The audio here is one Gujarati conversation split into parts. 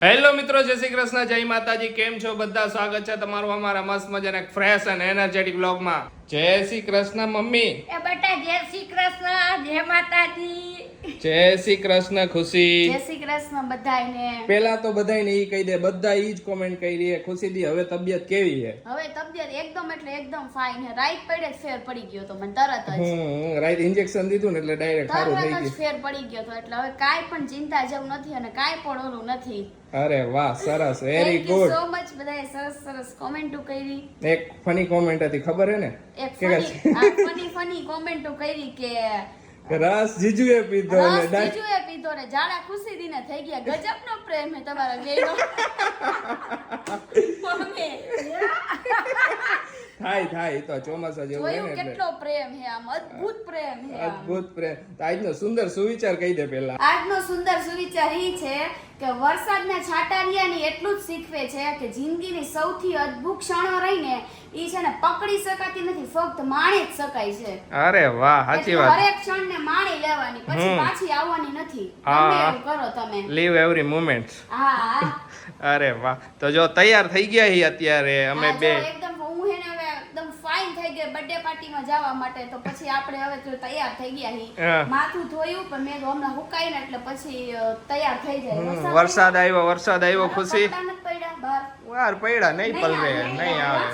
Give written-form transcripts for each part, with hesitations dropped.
હેલો મિત્રો, જય શ્રી કૃષ્ણ, જય માતાજી. કેમ છો બધા? સ્વાગત છે તમારું અમારા મસ્ત મજાના ફ્રેશ અને એનર્જેટિક વ્લોગમાં. જય શ્રી કૃષ્ણ મમ્મી. એ બેટા જય શ્રી કૃષ્ણ, જય માતાજી. જય શ્રી કૃષ્ણ ખુશી. જય શ્રી કૃષ્ણ બધાયને. પેલા તો બધાયને ઈ કહી દે, બધા ઈ જ કોમેન્ટ કરી છે. ખુશી દી હવે તબિયત કેવી છે? હવે તબિયત એકદમ એટલે એકદમ ફાઇન છે. રાઈટ પડે જ ફેર પડી ગયો તો મને તરત જ. રાઈટ ઇન્જેક્શન દીધું ને એટલે ડાયરેક્ટ સારું થઈ તરત જ ગયું. ફેર પડી ગયો તો એટલે હવે કાઈ પણ ચિંતા જેવું નથી અને કાઈ પણ ઓલું નથી. અરે વાહ, સરસ, વેરી ગુડ. સો મચ બધાએ સરસ સરસ કોમેન્ટો કરી. એક ફની કોમેન્ટ હતી, ખબર હે ને? એક ફની કોમેન્ટો કરી કે રસ જીજુએ પીધો ને જીજુએ પીધો ને જાડા ખુશી દીને થઈ ગયા. ગજબનો પ્રેમ હે તમારા બેયનો. થાય તો ચોમાસા જેવું હોય ને એટલે કેટલો પ્રેમ હે, આમ અદ્ભુત પ્રેમ હે, અદ્ભુત પ્રેમ. તો આજનો સુંદર સુવિચાર કહી દે પેલા. આજનો સુંદર સુવિચાર ઈ છે કે વરસાદના છાંટારિયાની એટલું જ શીખવે છે કે જિંદગીની સૌથી અદ્ભુત ક્ષણો રહીને ઈ છે ને પકડી શકાતી નથી, ફક્ત માણી જ શકાય છે. અરે વાહ, સાચી વાત. હરેક ક્ષણને માણી લેવાની, પછી પાછી આવવાની નથી. તમે એવું કરો, તમે લીવ એવરી મોમેન્ટ. હા. અરે વાહ. તો જો તૈયાર થઈ ગયા હી અત્યારે અમે બે. એકદમ હું હે ને હવે એકદમ ફાઇન થઈ ગઈ બર્થડે પાર્ટીમાં જવા માટે. તો પછી આપણે હવે તો તૈયાર થઈ ગયા હી. માથું ધોયું પણ મેં હમણાં હુકાઈને એટલે પછી તૈયાર થઈ જાય. વરસાદ આવ્યો ખુશી. વાર પડ્યા નહીં પલવે, નહીં આવે.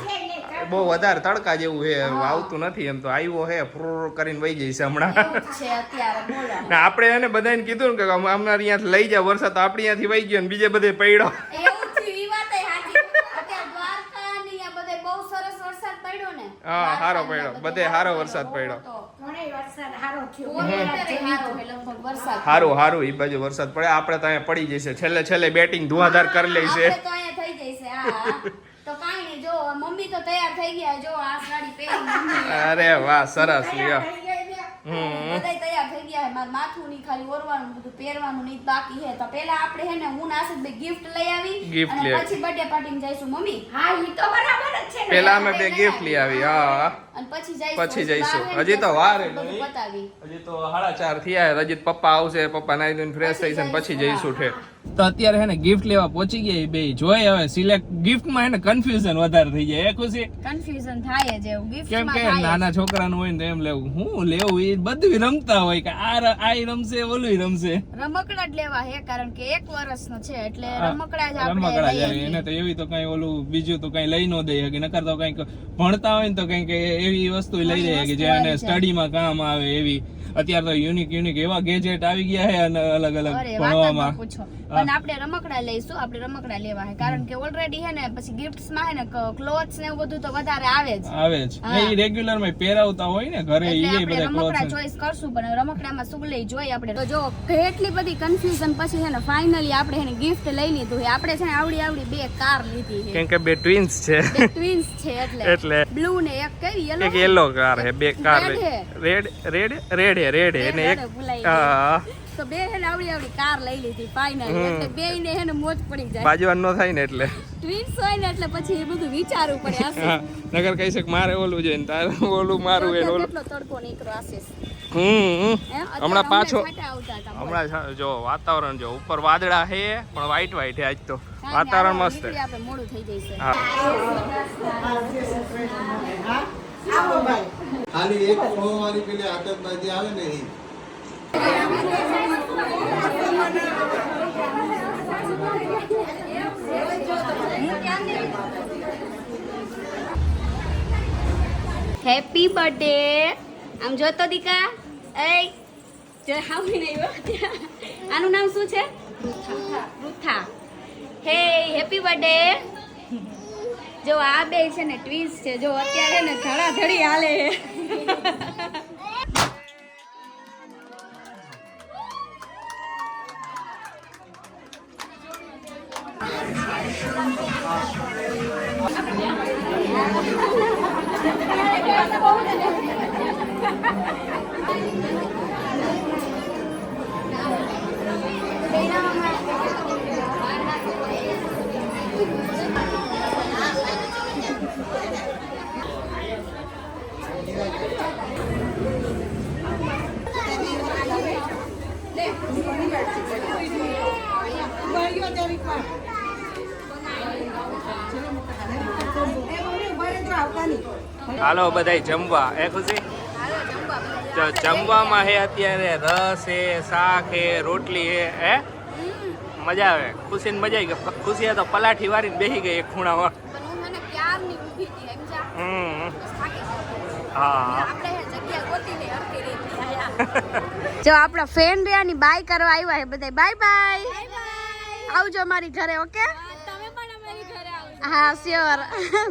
બહુ વધારે તડકા જેવું છે, આવતું નથી. એમ તો આવ્યો હે, ફ્રોર કરીને વહી જઈશ હમણાં. આપણે એને બધાને કીધું ને કે અમારે અહીંયાથી લઈ જાવ વરસાદ, તો આપણે અહીંયાથી વહી ગયો ને બીજે બધે પડ્યો. હા, સારો પડ્યો, બધે સારો વરસાદ પડ્યો. સારું ઈ બાજુ વરસાદ પડે, આપણે તો અહીંયા પડી જશે. છેલ્લે બેટિંગ ધુઆધાર કરી લઈશે. મમ્મી તો તૈયાર થઈ ગયા. જો આ સાડી પહેરી. અરે વાહ, સરસ લ્યો. બધાય તૈયાર થઈ ગયા. મારું માથું ની ખાલી ઓરવાનું, બધું પહેરવાનું ની બાકી છે. તો પેલા આપણે હે ને હું નાસદ બે ગિફ્ટ લઈ આવી અને પછી બર્થડે પાર્ટીમાં જઈશું. મમ્મી હા ઈ તો બરાબર જ છે. પેલા અમે બે ગિફ્ટ લઈ આવી. હા, અને પછી જઈશું. હજી તો વાર હે, બતાવી. હજી તો 4:30 થયા. હજી પપ્પા આવશે, પપ્પા નાઈ ધોઈને ફ્રેશ થઈ જશે પછી જઈશું ઠે. તો અત્યારે હે ને ગિફ્ટ લેવા પહોંચી ગયા બે. જોઈ હવે સિલેક્ટ ગિફ્ટ માં હે ને કન્ફ્યુઝન વધારે થઈ જાય. એ ખુશી કન્ફ્યુઝન થાય જ એવું ગિફ્ટ કેમ કે નાના છોકરાનું હોય ને તો એમ લેવું, હું લેવું, એ બધું રમતા હોય કે આ રમશે, ઓલું રમશે. રમકડા જ લેવા હે, કારણ કે 1 વર્ષનો છે એટલે રમકડા જ આપણે લઈએ. એને તો એવી તો કઈ ઓલું બીજું તો કઈ લઈ ન દે કે નકર તો કઈક ભણતા હોય ને તો કઈક એવી વસ્તુ લઈ દે કે જે એને સ્ટડીમાં કામ આવે એવી. અત્યારે તો યુનિક એવા ગેજેટ આવી ગયા છે અને અલગ ભણવામાં. પણ આપણે રમકડા લઈશું, આપણે રમકડા લેવા છે કારણ કે ઓલરેડી હે ને પછી ગિફ્ટ્સ માં હે ને ક્લોથ્સ ને એવું બધું તો વધારે આવે જ. એ રેગ્યુલર માં પહેરાવતા હોય ને ઘરે, એ બધા રમકડા ચોઈસ કરશું. પણ રમકડામાં શું લઈ જોઈએ આપણે તો જો કેટલી બધી કન્ફ્યુઝન પછી છે ને ફાઇનલી આપણે એને ગિફ્ટ લઈ લીધું છે. આપણે છે ને આવડી બે કાર લીધી છે કેમ કે બે ટ્વિન્સ છે. એટલે બ્લુ ને એક કેવી યલો, એક યેલો કાર છે. બે કાર રેડ એને એક. તો બે હે ને આવડી કાર લઈ લીધી ફાઇનલી. એટલે બેયને હે ને મોજ પડી જાય. બાજુવાન નો થાય ને એટલે ટ્વિન્સ હોય ને એટલે પછી એ બધું વિચારવું પડે. આશીષ નગર કહી છે મારે ઓલું જોઈએ ને તારે ઓલું મારું હોય ઓલું. કેટલો તડકો નીકળો આશીષ. હમણાં પાછો હમણાં જો વાતાવરણ જો ઉપર વાદળા હે પણ વ્હાઈટ હે. આજ તો વાતાવરણ મસ્ત છે. આપણે મોડું થઈ જશે. ખાલી એક વાળી પેલી આતંકવાદી આવે ને એ હેપી બર્થડે. આમ જોતો દીકા, એ જો હાવી નહીં. આનું નામ શું છે? રૂથા. હે હેપી બર્થડે. જો આ બે છે ને ટ્વિન્સ છે. જો અત્યારે ને ધડાધડી હાલે. હાલો બધાય જમવા એ ખુશી જો જમવામાં હે અત્યારે રસ હે શાક હે રોટલી હે મજા આવે ખુશીને મજા આવી ગઈ ખુશી તો પલાઠી વારીને બેસી ગઈ એક ખૂણામાં હા જો આપણા ફ્રેન્ડ રહ્યા બાય કરવા આવ્યા છે બધા બાય બાય આવજો અમારી ઘરે ઓકે હા શ્યોર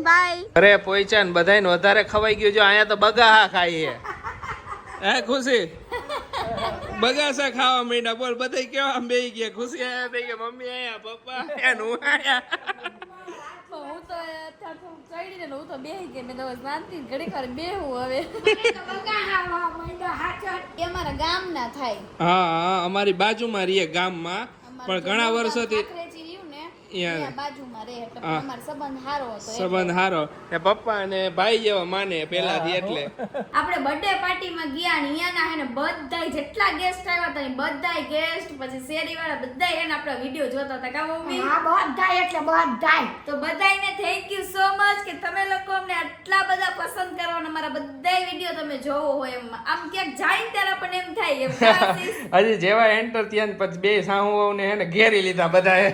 બાય અરે પોઈચા ને બધાને વધારે ખવાઈ ગયું જો અહીંયા તો બગાહા ખાઈએ હે ખુશી બગાસા ખાવા માંડ્યા બોલ બધા કેવા આમ બેહી ગયા ખુશી આયા બે કે મમ્મી આયા પપ્પા આયા હું આયા હું તો ચડી ને હું તો બેહી ગઈ મેં તો શાંતિ ઘડી ખર બેહું હવે એ મારા ગામ ના થાય હા અમારી બાજુમાં રહીએ ગામમાં પણ ઘણા વર્ષોથી બાજુમાં રહે એટલે અમારો સંબંધ સારો હતો સંબંધ હારો એ પપ્પા અને ભાઈ જેવા માને પેલાથી એટલે આપણે બર્થડે પાર્ટીમાં ગયા ને અહીંયાના હે ને બધાય જેટલા ગેસ્ટ આવ્યા હતા ને બધાય ગેસ્ટ પછી શેરી વાળા બધાય એને આપણા વિડિયો જોતા હતા કા મમ્મી હા બધાય એટલે બધાય તો બધાયને થેન્ક યુ સો મચ કે તમે લોકો અમને આટલા બધા પસંદ કરો અને મારા બધાય વિડિયો તમે જોવો હોય એમ આમ ક્યાંક જાય ત્યારે પણ એમ થાય એમ હજી જેવા એન્ટર થયા ને પછી બે સાહુઓને હે ને ઘેરી લીધા બધાએ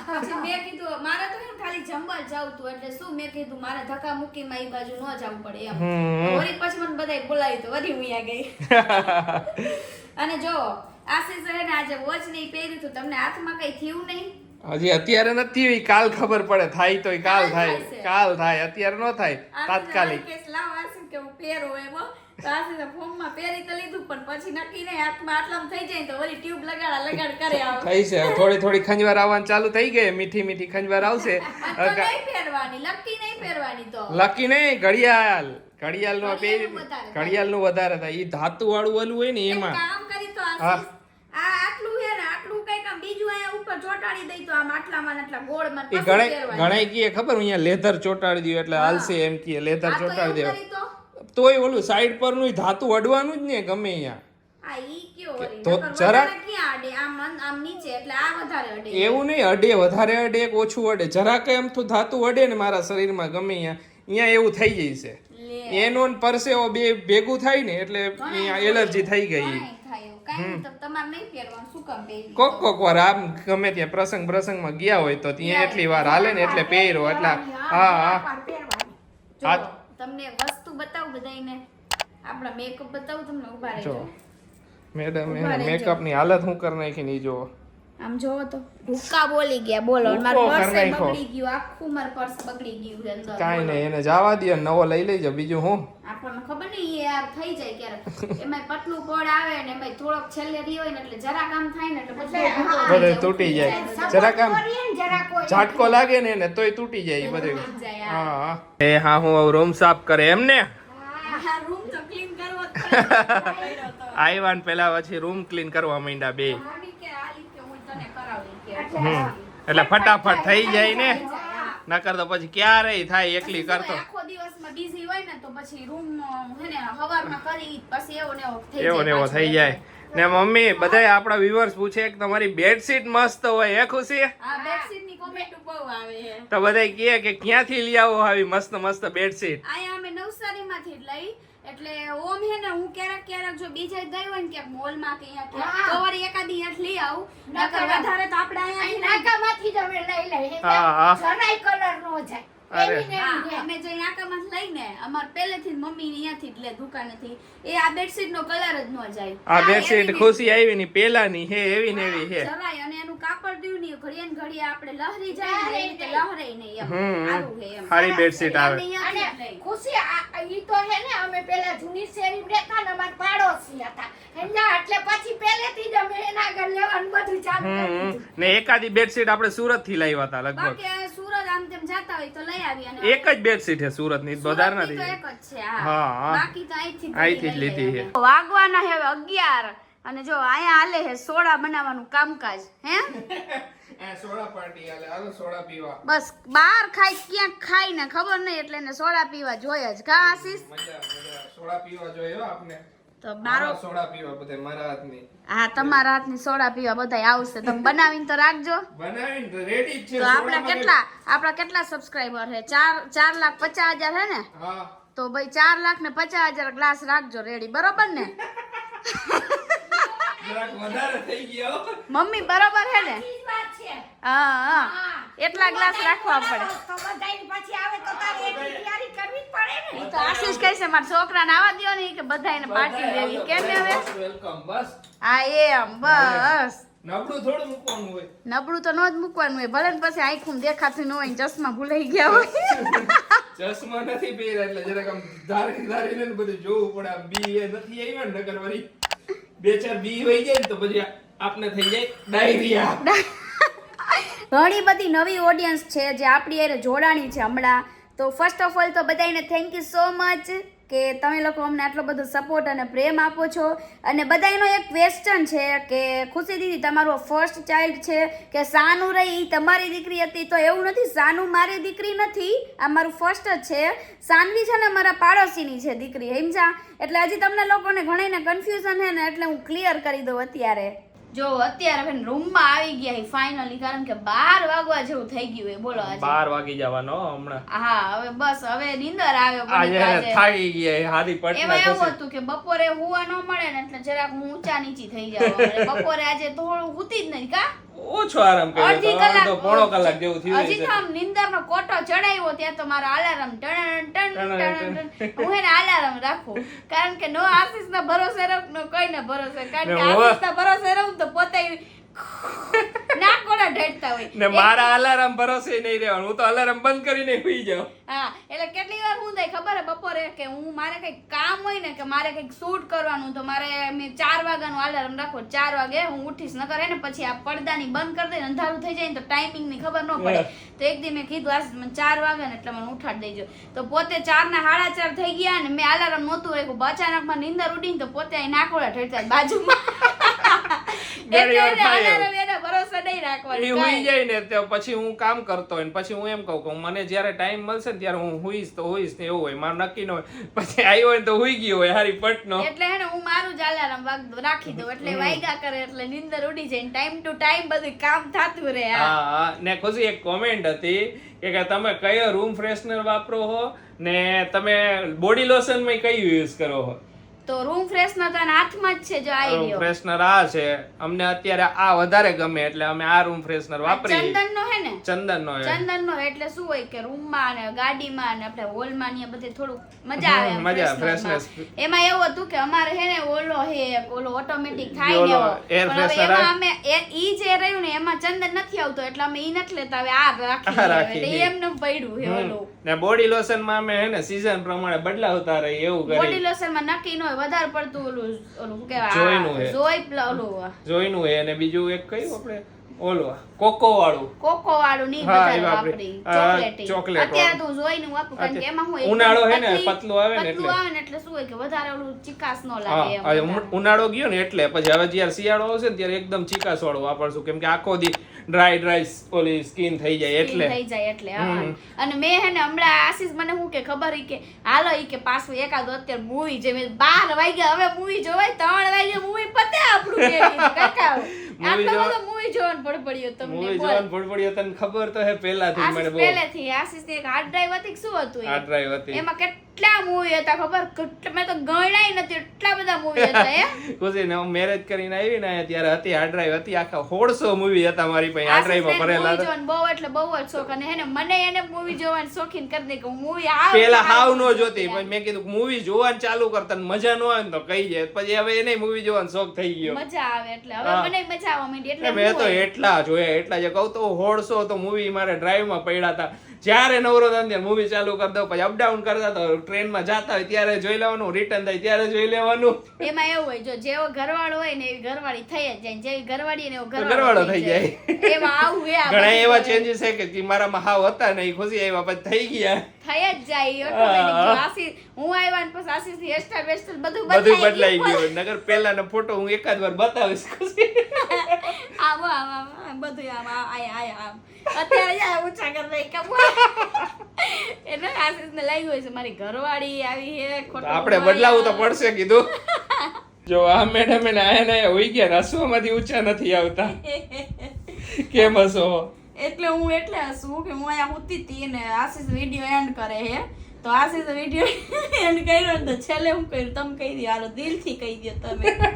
પછી મેં કીધું મારે તો એમ ખાલી જમવા જાવ તું એટલે શું મેં કીધું મારે ધક્કા મુક્કી માં ઈ બાજુ ન જવું પડે એમ વળી પછી મને બધાય બોલાવી તો વધી હું ગઈ અને જો આશીષ હે ને આજે વોચ નહીં પહેર્યું તો તમને હાથમાં કઈ થયું નહીં હજી અત્યારે નથી થયું, કાલ ખબર પડે, થાય તો કાલ થાય, કાલ થાય, અત્યારે ન થાય તાત્કાલિક. કે હું પહેરું એમ તો આશીષે ફોર્મમાં પહેરી તો લીધું પણ પછી નક્કી નહીં હાથમાં આટલામ થઈ જાય તો ઓલી ટ્યુબ લગાડ કરે આવે થઈ છે થોડી થોડી ખંજવાર આવવાનું ચાલુ થઈ ગઈ, મીઠી મીઠી ખંજવાર આવશે. નહીં પહેરવાની લકી નહીં પહેરવાની તો લકી નહીં, ઘડિયાળ ઘડિયાળનું પહેરી, ઘડિયાળનું વધારે થાય. ઈ ધાતુ વાળું ઓલું હોય ને એમાં કામ કરી તો આશીષ આ આટલું હે ને આટલું કઈક આમ બીજું આયા ઉપર ચોટાડી દઈ તો આમ આટલામાં આટલા ગોળમાં ઈ ઘણાય કીએ ખબર અહીંયા લેધર ચોટાડી દઉં એટલે હાલશે એમ કીએ, લેધર ચોટાડી દેવું તોય ઓલું સાઈડ પરનું ધાતુ અડવાનું જ ને ગમે અહીંયા. આ ઈ કયો વળી તો જરા ક્યાં અડે આમ આમ નીચે એટલે આ વધારે અડે. એવું નહીં, અડે વધારે અડે એક ઓછું અડે, જરાક એમ તો ધાતુ અડે ને મારા શરીરમાં ગમે અહીંયા એવું થઈ જાય છે. એનો ને પરસેવો બે ભેગું થાય ને એટલે અહીંયા એલર્જી થઈ ગઈ. કોક વાર આમ ગમે ત્યાં પ્રસંગમાં ગયા હોય તો ત્યાં એટલી વાર હાલે ને એટલે પહેરો એટલે હા. તમને વસ્તુ બતાવું બધાઈને, આપણા મેકઅપ બતાવું તમને, ઉભા રહેજો. મેડમ મેકઅપ ની હાલત હું કરી નાખી ની જો આમ જોવો તો ભૂકા બોલી ગયા, બોલો મારું પર્સ બગડી ગયું, આખું મારું પર્સ બગડી ગયું અંદર. કાઈ નહીં, એને જવા દે, નવો લઈ લેજો, બીજું હું આપણને ખબર નહીં એ યાર થઈ જાય ક્યારે એમાં પતલું પડ આવે ને એમાં થોડોક છેલ્લે રહી હોય ને એટલે જરાક આમ થાય ને એટલે બધું તૂટી જાય, જરાક આમ ઝાટકો લાગે ને એને તોય તૂટી જાય બધું. હા એ હા હું રૂમ સાફ કરે એમ ને, રૂમ તો ક્લીન કરવો જ આવ્યા ને પેલા પછી રૂમ ક્લીન કરવા માંડ્યા બે, એટલે ફટાફટ થઈ જાય ને, નકર તો પછી ક્યારે થાય એકલી કરતો. આખો દિવસમાં બિઝી હોય ને તો પછી રૂમ હે ને હવારમાં કરી પછી એવો ને એવો થઈ જાય. ને મમ્મી બધાય આપણા વ્યુઅર્સ પૂછે કે તમારી બેડશીટ મસ્ત હોય, હે ખુશી? આ બેડશીટ ની કોમેન્ટ બહુ આવે છે તો બધાય કહે કે ક્યાંથી લઈ આવો આવી મસ્ત મસ્ત બેડશીટ? આયા અમે નવસારી માંથી લઈ, એટલે ઓમ હે ને હું ક્યારેક જો બીજે ગઈ હોય ને ક્યાંક મોલ માં કે અહીંયા તો વળી એકાદી અહીંયા લઈ આવું, નકર વધારે તો આપણે અહીંયા નાકામાંથી જ અમે લઈ લઈએ. હા જરાય કલર નો જાય. અમે જે નાકામાં લઈને અમાર પહેલેથી મમ્મી અહીંયાથી જ લે દુકાનેથી, એ આ બેડશીટ નો કલર જ ન જાય. આ બેડશીટ ખુશી આવી ની પેલાની હે, એવી ને એવી હે, જવાય. અને એનું કાપડ દીવ ની ઘડીએ ને ઘડીએ આપણે લહરી જાય ને એ રીતે લહરે નહીં એમ સારું હે એમ. સારી બેડશીટ આવે. અને ખુશી ઈ તો હે ને અમે પેલા જૂની શેરી રહેતા ને અમાર પાડોશી હતા એટલે પછી પહેલેથી જ અમે એના ઘર લેવાનું બધું ચાલુ કરી દીધું. ને એકાદી બેડશીટ આપણે સુરત થી લાવ્યા હતા લગભગ. બાકી સુરત આમ તેમ જાતા હોય તો લઈ આવી. અને એક જ બેડશીટ છે સુરત ની, વધારે નથી. તો એક જ છે. હા બાકી તો અહીંથી જ લીધી છે. વાગવાના હે 11 અને જો અહીંયા હાલે હે સોડા બનાવવાનું કામકાજ. હે સોડા પાર્ટી હાલે, હાલો સોડા પીવા. બસ બાર ખાઈ ક્યાંક ખાઈ ને ખબર નહીં એટલે એને સોડા પીવા જોઈએ જ. કા આશીષ? મજા સોડા પીવા જોઈએ આપને. તો મારો સોડા પીવા બધે મારા હાથની. હા તમારા હાથની સોડા પીવા બધાય આવશે. તમે બનાવીને તો રાખજો. બનાવીને તો રેડી જ છે. તો આપણા કેટલા સબસ્ક્રાઇબર છે? 4,50,000 હે ને? હા. તો ભાઈ 4,50,000 ગ્લાસ રાખજો રેડી, બરોબર ને? જરાક વધારે થઈ ગયો. મમ્મી બરોબર હે ને? ઈ જ વાત છે. હા એટલા ગ્લાસ રાખવા પડે. તો બધાય પછી આવે તો તારે એટલી તૈયારી કરવી જ પડે ને. તો આશીષ કહે છે મારા છોકરાને આવવા દ્યો ને કે બધાયને પાર્ટી દેવી. કેમ ને હવે? વેલકમ બસ. હા એમ બસ. નબળું થોડું મૂકવાનું હોય. નબળું તો નો જ મૂકવાનું હોય, ભલે ને પછી આંખું દેખાતું ન હોય ને ચશ્મા ભૂલાઈ ગયા હોય. ચશ્મા નથી પહેર્યા એટલે જરાક આમ ધારીને ને બધું જોવું પડે. આમ બી એ નથી આવ્યા ને નકર વળી 2-4 બી વહી જાય ને તો પછી આપને થઈ જાય ડાયરિયા. ઘણી બધી નવી ઓડિયન્સ છે જે આપણી હારે જોડાણી છે હમણાં. તો ફર્સ્ટ ઓફ ઓલ તો બધાને થેન્ક યુ સો મચ કે તમે લોકો અમને આટલો બધો સપોર્ટ અને પ્રેમ આપો છો. અને બધાયનો એક ક્વેશ્ચન છે કે ખુશી દીદી તમારો ફર્સ્ટ ચાઇલ્ડ છે કે સાનુ રહી ઈ તમારી દીકરી હતી? તો એવું નથી, સાનુ મારી દીકરી નથી, આ મારું ફર્સ્ટ જ છે. સાનવી છે ને મારા પાડોશીની છે દીકરી, સમજા? એટલે હજી તમને લોકોને ઘણાને કન્ફ્યુઝન છે ને એટલે હું ક્લિયર કરી દઉં અત્યારે. જો અત્યારે રૂમમાં આવી ગયા ફાઇનલી, કારણ કે 12 વાગવા જેવું થઈ ગયું હોય. બોલો 12 વાગી જવાનો હમણાં. હા હવે બસ હવે નીંદર આવ્યો આજે થાકી ગયા હારી પટના. એમાં એવું હતું કે બપોરે હુવા ન મળે ને એટલે જરાક હું ઊંચા નીચી થઈ જાવ. બપોરે આજે થોડું હુતી જ નહીં કા, ઓછો આરામ કર્યો તો પોણો કલાક જેવું થયું. હજી તો આમ નીંદરનો કોટો ચડાવ્યો ત્યાં તો મારો અલાર્મ ટણ ટણ ટણ. હું એને અલાર્મ રાખું કારણ કે નો આશીષના ભરોસે રહું, નો કોઈને ભરોસે. કારણ કે આશીષના ભરોસે રહું તો પોતે નાકોડા ઢળતા હોય ને મારા અલાર્મ ભરોસે નહીં રહેવાનું. હું તો અલાર્મ બંધ કરીને સુઈ જાઉં. હા એટલે કેટલી વાર હું થાય ખબર હે બપોરે કે હું મારે કઈક કામ હોય ને કે મારે કઈક શૂટ કરવાનું તો મારે મેં 4 વાગ્યાનું અલાર્મ રાખો. 4 વાગે હું ઉઠીશ, ન કરે ને પછી આ પડદાની બંધ કરી દે અંધારું થઈ જાય ને તો ટાઈમિંગ ની ખબર ન પડે. તો એક દી મેં કીધું આ મને 4 વાગે ને એટલે મને ઉઠાડી દેજો. તો પોતે 4 ના 4:30 થઈ ગયા ને મેં અલાર્મ નહોતું રાખ્યું. અચાનક માં નીંદર ઉડીને તો પોતે અહીં નાકોડા ઢળતા બાજુમાં. પછી હું કામ કરતો હોય પછી હું એમ કહું કે મને જયારે ટાઈમ મળશે ને ત્યારે હું હુઈશ તો હુઈશ ને એવું હોય. મારું નક્કી ન હોય. પછી આવ્યો હોય તો હુઈ ગયો હોય હારી પટનો. એટલે હે ને હું મારું જ અલાર્મ રાખી દઉં એટલે વાગ્યા કરે એટલે નીંદર ઉડી જાય. ટાઈમ ટુ ટાઈમ બધું કામ થતું રહે. હા ને ખુશી એક કોમેન્ટ હતી કે તમે કયો રૂમ ફ્રેશનર વાપરો છો ને તમે બોડી લોશન માં કયું યુઝ કરો છો? તો રૂમ ફ્રેશનર તો હાથમાં જ છે. જો આ રૂમ ફ્રેશનર આ છે. અમને અત્યારે આ વધારે ગમે એટલે અમે આ રૂમ ફ્રેશનર વાપરીએ. ચંદન નો હે ને? ચંદન નો. ચંદન નો એટલે શું હોય કે રૂમમાં અને ગાડીમાં અને આપણે હોલમાં ને બધે થોડું મજા આવે. મજા ફ્રેશનેસ. એમાં એવું હતું કે અમારે હે ને ઓલો ઓટોમેટિક થાય ને એર ફ્રેશનર અમે ઈ જે રહ્યું ને એમાં ચંદન નથી આવતો એટલે અમે ઈ નથી લેતા. હવે આ રાખી એટલે એમને પડ્યું હે ઓલું. ને બોડી લોશન માં અમે હે ને સીઝન પ્રમાણે બદલાવતા રહી એવું કરી. બોડી લોશન માં નક્કી ન વધારે પડતું ઓલું શું કહેવાય જોઈનું હે. જોઈનું હે અને બીજું એક કયું આપણે ઓલું કોકો વાળું ની વધારે વાપરી ચોકલેટ. અત્યારે તો જોઈનું વાપરું કારણ કે એમાં હું ઉનાળો હે ને પતલું આવે ને એટલે શું હોય કે વધારે ઓલું ચીકાસ ન લાગે એમ. ઉનાળો ગયો ને એટલે પછી હવે જ્યારે શિયાળો આવશે ને ત્યારે એકદમ ચીકાસ વાળું વાપરશું કેમ કે આખો દી ડ્રાય ઓલી સ્કિન થઈ જાય એટલે. અને મેં હે ને હમણાં આશીષ મને શું કે ખબર ઈ કે હાલો ઈ કે પાછું એકાદ અત્યારે મૂવી જે 12 વાગ્યા હવે મૂવી જોવાય 3 વાગ્યા મૂવી પતે આપણું કાકા મૂવી જોવાનું પડપડ્યો તમને તને ખબર તો હે પહેલાથી મને બહુ પહેલેથી આશીષ ને એક હાર્ડ ડ્રાઈવ હતી શું હતું હાર્ડ ડ્રાઈવ હતી એમાં કેટલા મૂવી હતા ખબર? મેં તો ગણાય નથી એટલા બધા મૂવી હતા. હે ખુશી ને મેરેજ કરીને આવી ને ત્યારે હતી હાર્ડ ડ્રાઈવ હતી આખા 150 મૂવી હતા મારી પાસે હાર્ડ ડ્રાઈવ માં ભરેલા હતા. બહુ એટલે બહુ જ શોખ અને હે ને મને એને મૂવી જોવાની શોખીન કરી દે કે મૂવી આવે પેલા હાવ નો જોતી પછી મેં કીધું મૂવી જોવાનું ચાલુ કરતા મજા ન આવે ને તો કહી જાય પછી હવે એને મૂવી જોવાનો શોખ થઈ ગયો. મજા આવે એટલે હવે મને મજા આવવા માંડી એટલે મેં તો એટલા જોયા એટલા જે કહું તો 150 તો મૂવી મારે ડ્રાઈવ માં પડ્યા હતા. જ્યારે નવરો થાય ત્યારે મૂવી ચાલુ કરી દઉં પછી અપડાઉન કરતા તો ટ્રેનમાં જતા હોય ત્યારે જોઈ લેવાનું, રિટર્ન થાય ત્યારે જોઈ લેવાનું. એમાં એવું હોય જો જેવો ઘરવાળો હોય ને એવી ઘરવાળી થઈ જ જાય, જેવી ઘરવાળી ને એવો ઘરવાળો થઈ જાય. એમાં આવું હે ઘણા એવા ચેન્જીસ છે કે મારામાં હાવ હતા નહીં ખુશી આવ્યા પછી થઈ ગયા. થઈ જ જાય ઓટોમેટિક. આશીષ હું આવ્યા ને પછી આશીષ ની હેરસ્ટાઈલ વેસ્ટાઈલ બધું બદલાઈ ગયું. નગર પહેલાનો ફોટો હું એકાદ વાર બતાવીશ ખુશી. આમ બધું આમ અત્યારે જા ઊંચા કરી દઈ કબુ એટલે આશીષ ને લાગ્યું હોય છે મારી ઘરવાળી આવી હે. આપણે બદલાવું તો પડશે કીધું. જો આ મેડમ એને આયા ને હોઈ ગયા હસવામાંથી ઊંચા નથી આવતા. કેમ હસો? એટલે હું એટલે હસું કે હું અહીંયા હોતી હતી ને આશીષ વિડીયો એન્ડ કરે હે તો આશીષ વિડીયો એન્ડ કર્યો ને તો છેલ્લે હું કર્યું તમે કહી દો હાલો દિલથી કહી દો તમે.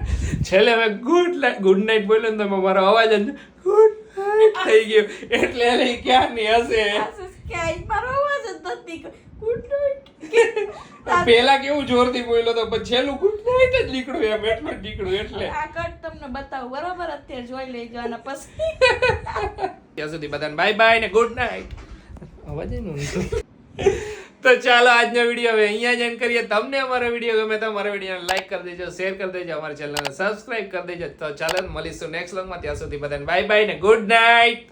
છેલ્લે હવે ગુડ નાઇટ બોલ્યો ને તમે મારો અવાજ જ ગુડ નાઇટ થઈ ગયો એટલે એને ક્યારની હશે. આશીષ કે આજ મારો અવાજ જ નથી ગુડ નાઇટ. પેલા કેવું જોરથી બોલ્યો તો પછી છેલ્લું ગુડ નાઇટ જ નીકળ્યું એમ એટલું જ નીકળ્યું એટલે. આ કટ તમને બતાવું બરાબર અત્યારે જોઈ લેજો અને પછી ત્યાં સુધી બધાને બાય બાય ને ગુડ નાઇટ. અવાજ જ નહોતો. તો ચાલો આજનો વિડીયો હવે અહીંયા જ એન્ડ કરીએ. તમને અમારો વિડીયો ગમે તો અમારા વિડીયોને લાઈક કરી દેજો, શેર કરી દેજો, અમારી ચેનલને સબસ્ક્રાઇબ કરી દેજો. તો ચાલો મળીશું નેક્સ્ટ વ્લોગમાં. ત્યાં સુધી બધાને બાય બાય ને ગુડ નાઇટ.